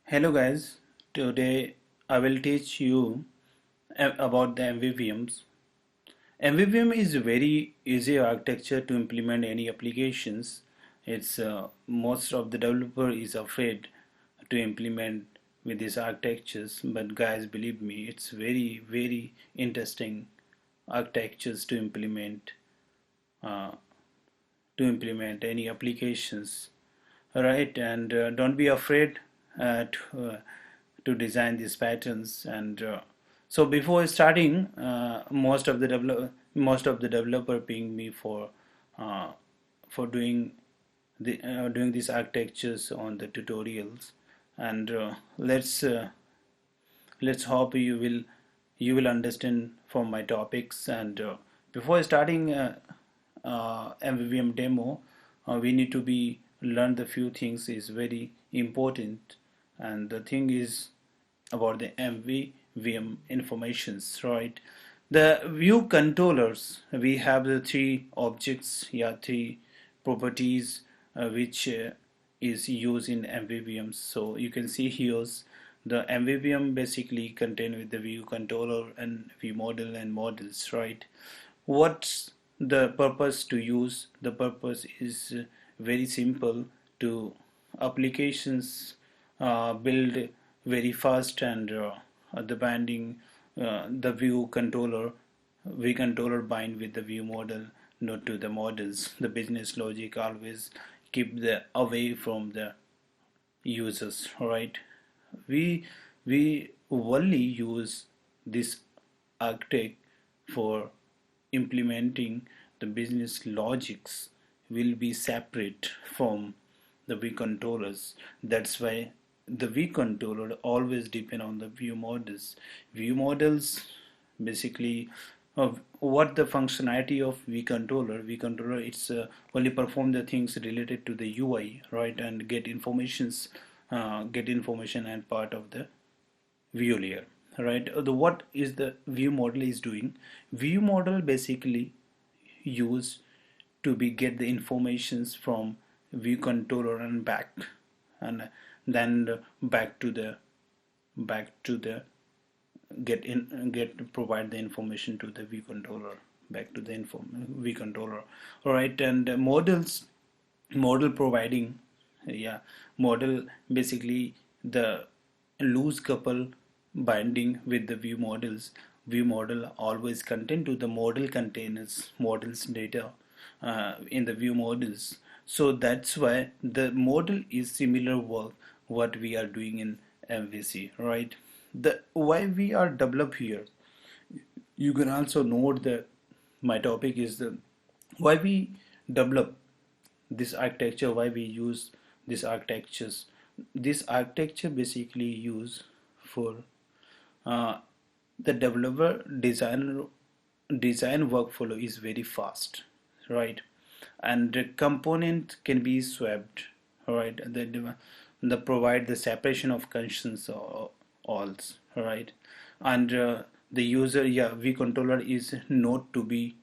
Hello guys, today I will teach you about the MVVMs. MVVM is a very easy architecture to implement any applications. It's most of the developer is afraid to implement with these architectures, but guys, believe me, it's very interesting architectures uh, to implement any applications, right? And don't be afraid to design these patterns. And so before starting, most of the developer ping me uh, for doing these architectures on the tutorials. And let's hope you will understand from my topics. And before starting MVVM demo, we need to be learn the few things is very important. And the thing is about the MVVM informations, right? The view controllers, we have the three objects, yeah, three properties which is used in MVVM. So you can see here's the MVVM basically contain with the view controller and view model and models, right? What's the purpose to use? The purpose is very simple to applications build very fast. And the binding the view controller bind with the view model, not to the models. The business logic always keep the away from the users, right? We we only use this architect for implementing the business logics will be separate from the view controllers. That's why the view controller always depend on the view models. View models basically of what the functionality of vController. It's only perform the things related to the UI, right? And get information and part of the view layer, right? The what is the view model is doing? View model basically use to be get the informations from view controller and back, and then back to the get provide the information to the view controller, back to the view controller. All right. And model providing, yeah, model basically the loose couple binding with the view models. View model always contain to the model containers models data in the view models. So that's why the model is similar work what we are doing in MVC, right? The why we are developed here, you can also note that my topic is the why we develop this architecture, why we use these architectures. This architecture basically use for uh, the developer design workflow is very fast, right? And the component can be swapped, right? The provide the separation of conscience or alls, right? And the user, yeah, vController is not to be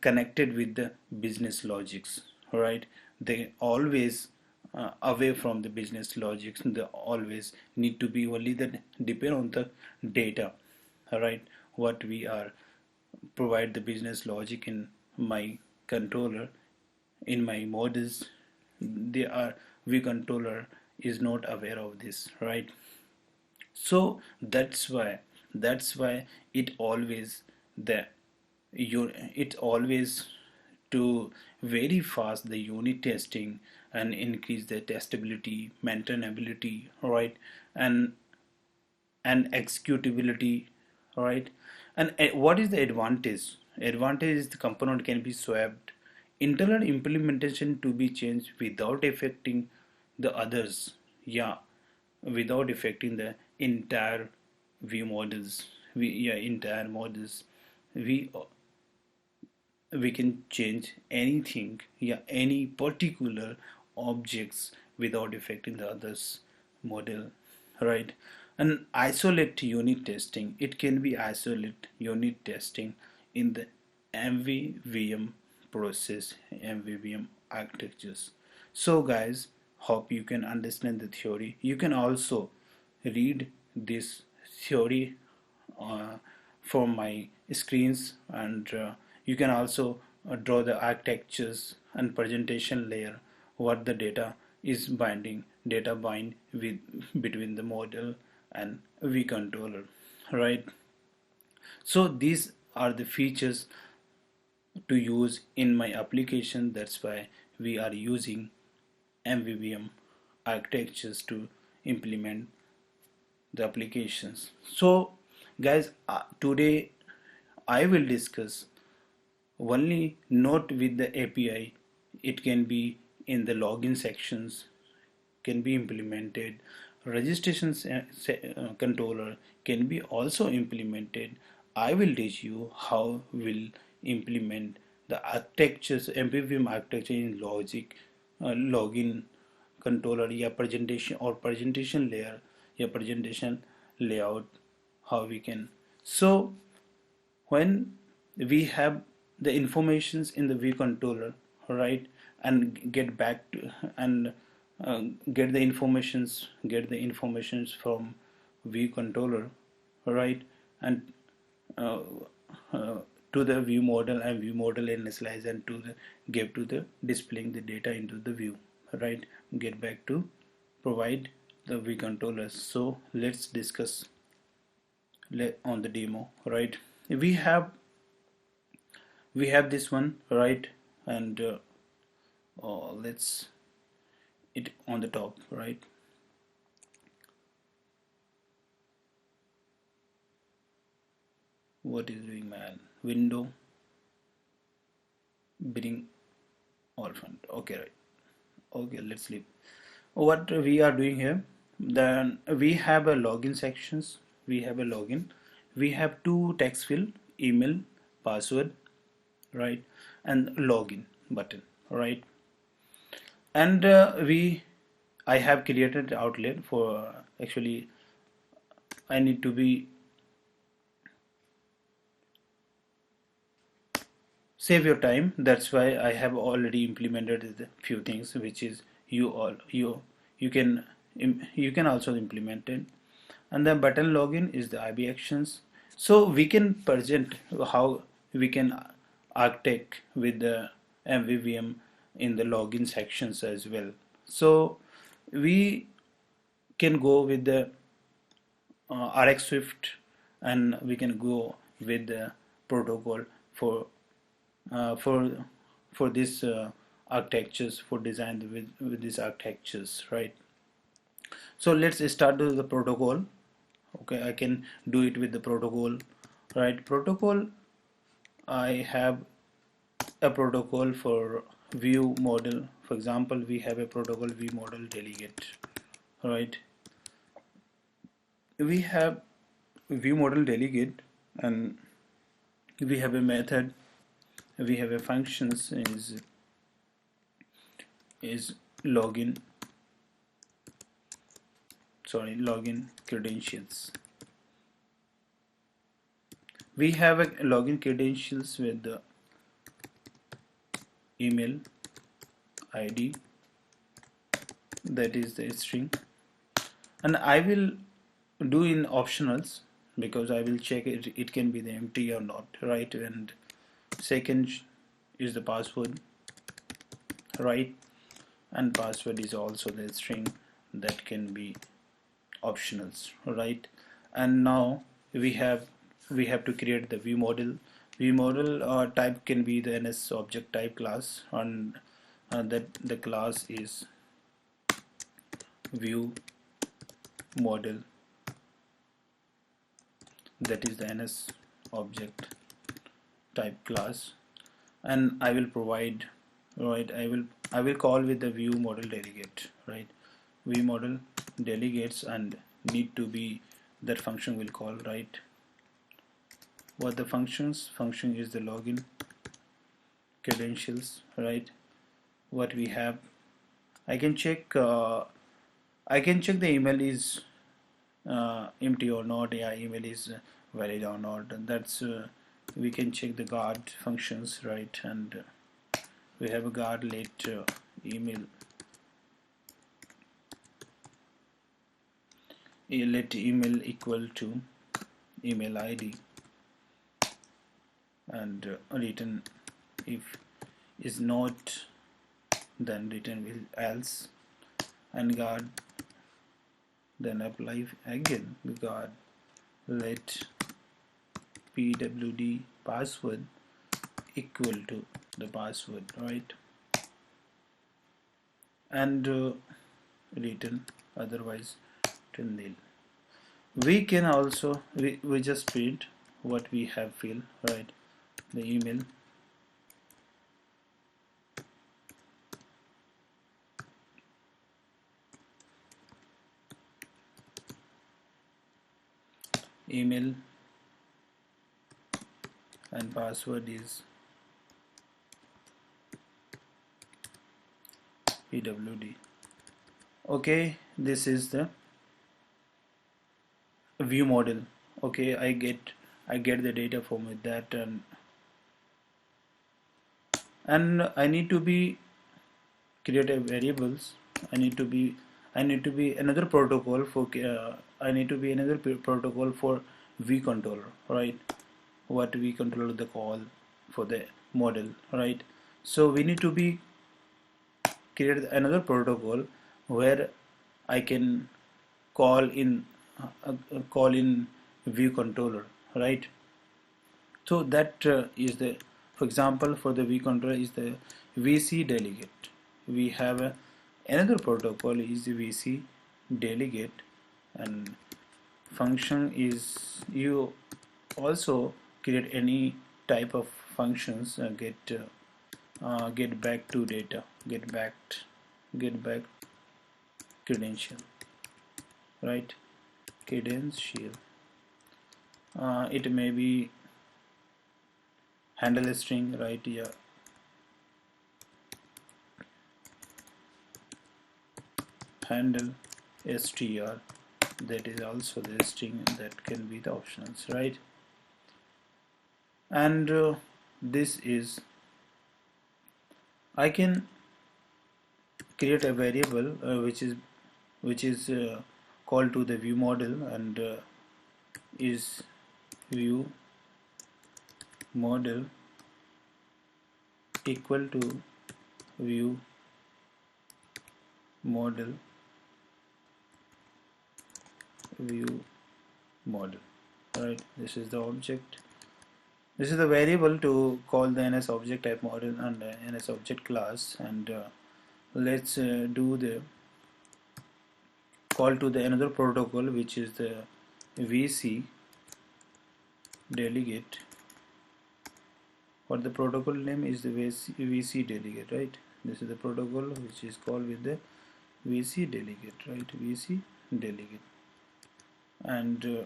connected with the business logics, right? They always away from the business logics. They always need to be only that depend on the data, right? What we are provide the business logic in my controller, in my models, they are vController is not aware of this, right? So that's why it always the it always to very fast the unit testing and increase the testability, maintainability, right? and and executability, right? And what is the advantage? Advantage is the component can be swapped, internal implementation to be changed without affecting the others, yeah, without affecting the entire view models. Entire models, we we can change anything, yeah, any particular objects without affecting the others model, right? And isolate unit testing, it can be isolate unit testing in the MVVM process, MVVM architectures. So guys, hope you can understand the theory. You can also read this theory uh, from my screens, and you can also draw the architectures and presentation layer, what the data bind with between the model and vController, right? So these are the features to use in my application. That's why we are using MVVM architectures to implement the applications. So guys, today I will discuss only not with the API. It can be in the login sections, can be implemented. Registration controller can be also implemented. I will teach you how we'll implement the architectures, MVVM architecture in logic, login controller, या presentation or presentation layer, या presentation layout, how we can. So when we have the informations in the vController, right, and get back to and get the informations from vController, right, and uh, uh, to the view model and view model initialize, and to the give to the displaying the data into the view, right, get back to provide the vControllers. So let's discuss on the demo, right? We have this one, right, and let's it on the top, right? What is doing, man? Window bring all front. Okay, right. Okay, let's leave. What we are doing here, then we have a login sections. We have a login. We have two text field: email, password, right, and login button, right? And I have created outlet for actually I need to be save your time. That's why I have already implemented the few things, which is you can you can also implement it. And the button login is the IB actions. So we can present how we can architect with the MVVM in the login sections as well. So we can go with the RxSwift, and we can go with the protocol for uh, for for this architectures, for design with these architectures, right? So let's start with the protocol. Okay, I can do it with the protocol, right? Protocol, I have a protocol for view model. For example, we have a protocol view model delegate, right? We have view model delegate, and we have a method, we have a functions is login, login credentials. We have a login credentials with the email ID, that is the string, and I will do in optionals because I will check it can be the empty or not, right? And second is the password, right, and password is also the string that can be optionals, right? And now we have to create the view model. View model type can be the NS object type class, and that the class is view model, that is the NS object type class. And I will provide, right, I will call with the view model delegate, right? View model delegates, and need to be that function will call, right? What the function is the login credentials, right? What we have, I can check the email is empty or not, yeah, email is valid or not. And that's we can check the guard functions, right? And we have a guard late email let email equal to email ID, and return if is not, then return will else, and guard, then apply again guard, let pwd password equal to the password, right, and return, otherwise to nil. We can also we just print what we have filled, right, the email, email, and password is pwd. Okay, this is the view model. Okay, I get the data from with that, and I need to be create a variables. I need to be another protocol for I need to be another protocol for view controller, right? What we control the call for the model, right? So we need to be create another protocol where I can call in call in view controller, right? So that is the, for example, for the view controller is the VC delegate. We have another protocol is the VC delegate, and function is you also create any type of functions, get back to data, get back credential, right, credential. It may be handle a string, right? Yeah, handle str, that is also the string, that can be the options, right? And this is, I can create a variable which is called to the view model, and is view model equal to view model view model, right? This is the object, this is the variable to call the NS object type model and NS object class, and let's do the call to the another protocol which is the VC delegate, or the protocol name is the VC delegate, right? This is the protocol which is called with the VC delegate, right? VC delegate, and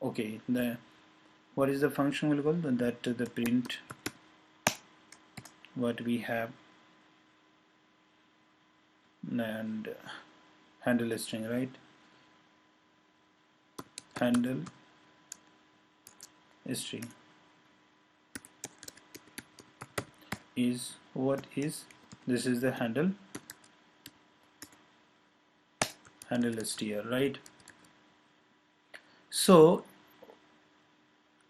okay, the what is the function will call that the print what we have, and handle a string, right? Handle a string is what is, this is the handle str, right? So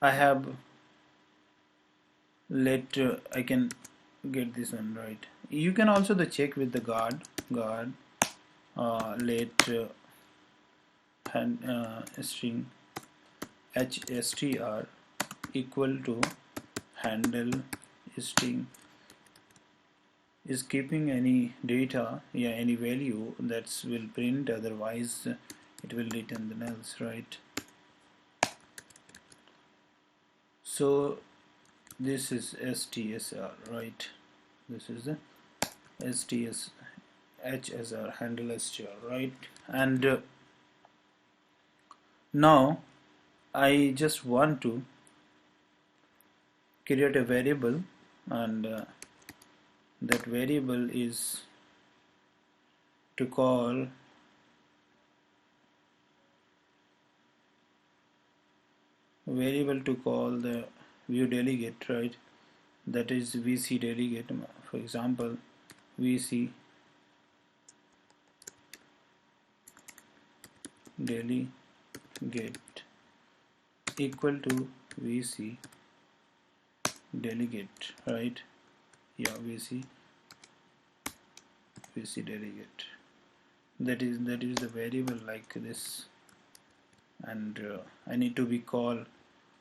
I have let I can get this one, right? You can also the check with the guard let string hstr equal to handle string is keeping any data, yeah, any value that will print, otherwise it will return the nulls, right? So this is STSR, right? This is the STS HSR, handle str, right? And now I just want to create a variable, and that variable is to call the view delegate, right? That is VC delegate. For example, VC delegate equal to vc delegate, right? Yeah, vc delegate. That is the variable like this, and I need to be called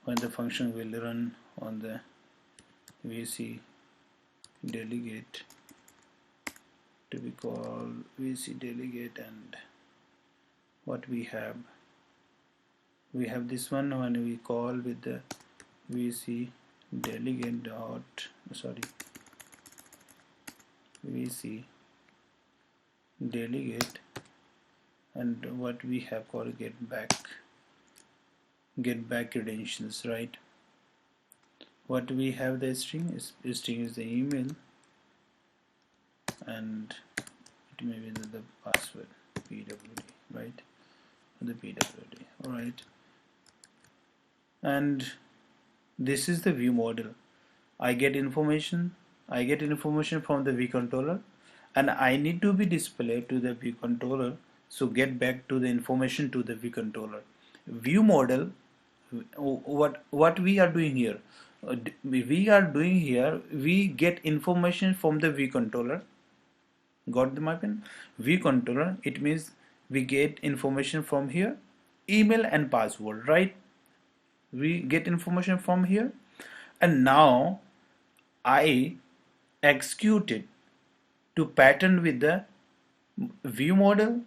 when the function will run on the vc delegate, to be called vc delegate. And what we have this one when we call with the vc delegate dot vc delegate, and what we have called get back credentials, right? What we have, the string is the email, and it may be the password pwd, right? The pwd, all right. And this is the view model. I get information from the view controller, and I need to be displayed to the view controller, so get back to the information to the view controller. View model, what we are doing here, we get information from the view controller. Got my pen? View controller, it means we get information from here, email and password, right? We get information from here, and now I execute it to pattern with the view model,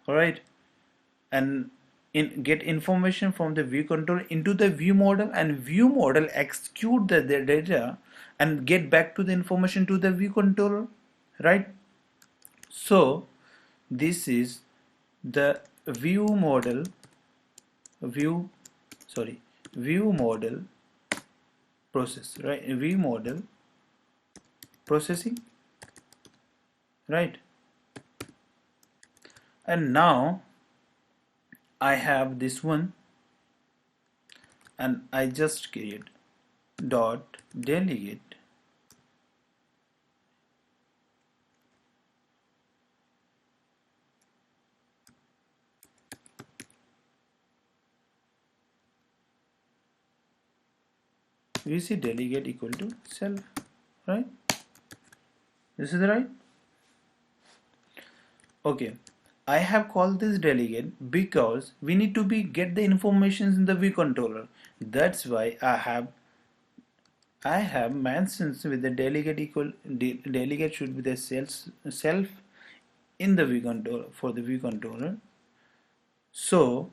right? And get information from the view controller into the view model, and view model execute the data and get back to the information to the view controller, right? So this is the view model process, right? View model processing, right? And now I have this one, and I just create dot delegate vc delegate equal to self, right? This is right. Okay, I have called this delegate because we need to get the information in the view controller. That's why I have mentioned with the delegate equal delegate should be the self in the view controller, for the view controller. So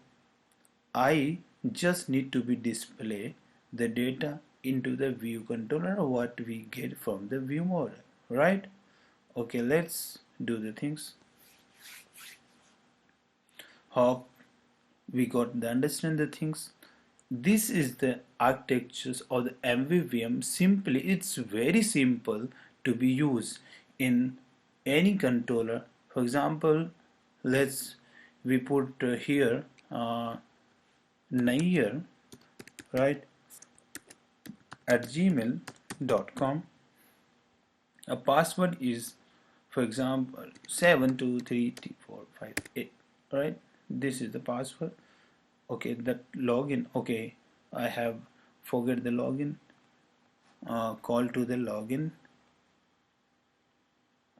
I just need to display the data into the view controller, what we get from the view model, right? Okay, let's do the things. Hope we got the understand the things. This is the architectures of the MVVM. Simply, it's very simple to be used in any controller. For example, we put here Nair, right, at gmail.com. A password is, for example, 7233458, right? This is the password. Okay, that login, okay, I have forget the login, call to the login.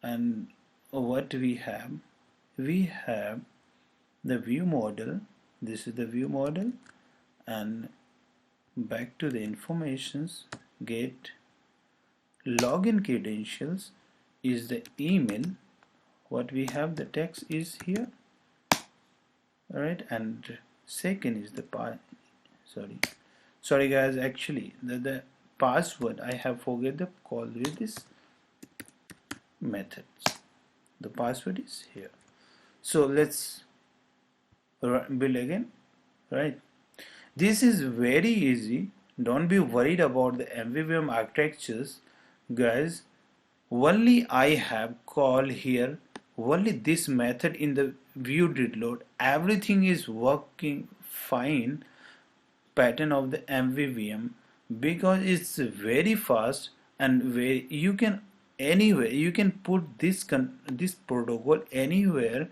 And what we have the view model. This is the view model, and back to the informations, get login credentials is the email. What we have, the text is here, right? And second is the sorry guys, actually the password I have forget the call with this methods. The password is here. So let's build again, right? This is very easy. Don't be worried about the MVVM architectures, guys. Only I have call here only this method in the view did load. Everything is working fine. Pattern of the MVVM, because it's very fast and very you can anywhere you can put this protocol anywhere.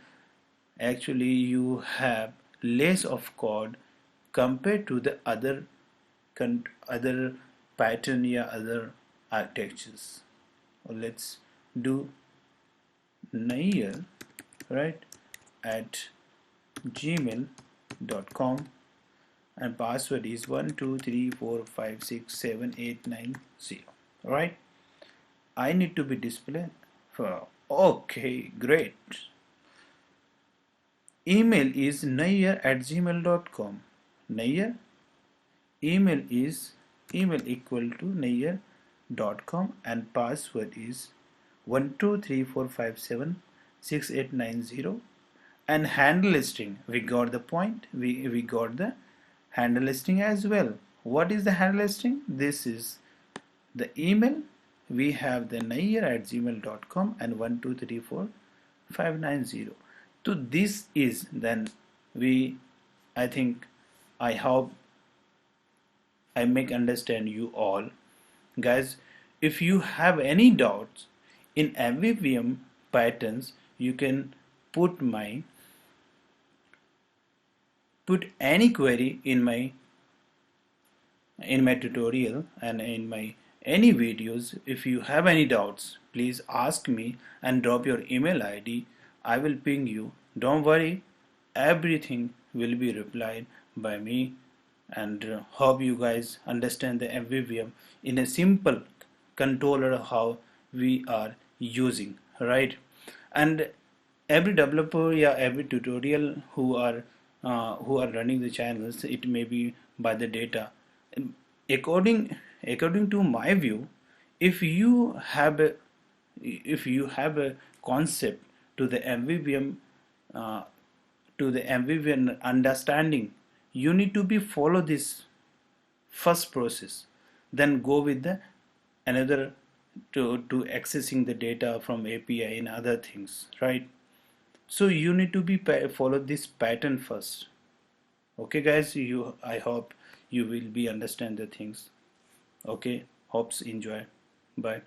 Actually, you have less of code compared to the other pattern, yeah, other architectures. Let's do Nair, right, at gmail.com, and password is 123456789 right. I need to be displayed for, okay, great. Email is nair at gmail.com. Nair, email is email equal to nair.com, and password is 123457689, and handle listing, we got the point, we got the handle listing as well. What is the handle listing? This is the email. We have the nair at gmail.com and 1234590. So this is, then we, I think, I hope I make understand you all. Guys, if you have any doubts in MVVM patterns, you can put any query in my tutorial and in my any videos. If you have any doubts, please ask me and drop your email ID. I will ping you. Don't worry, everything will be replied by me. And hope you guys understand the MVVM in a simple controller how we are using, right? And every developer, yeah, every tutorial who are running the channels, it may be by the data. According to my view, if you have a concept to the MVVM, uh, understanding, you need to be follow this first process, then go with the another to accessing the data from API and other things, right? So you need to be follow this pattern first. Okay guys, I hope you will be understand the things. Okay, hopes enjoy. Bye.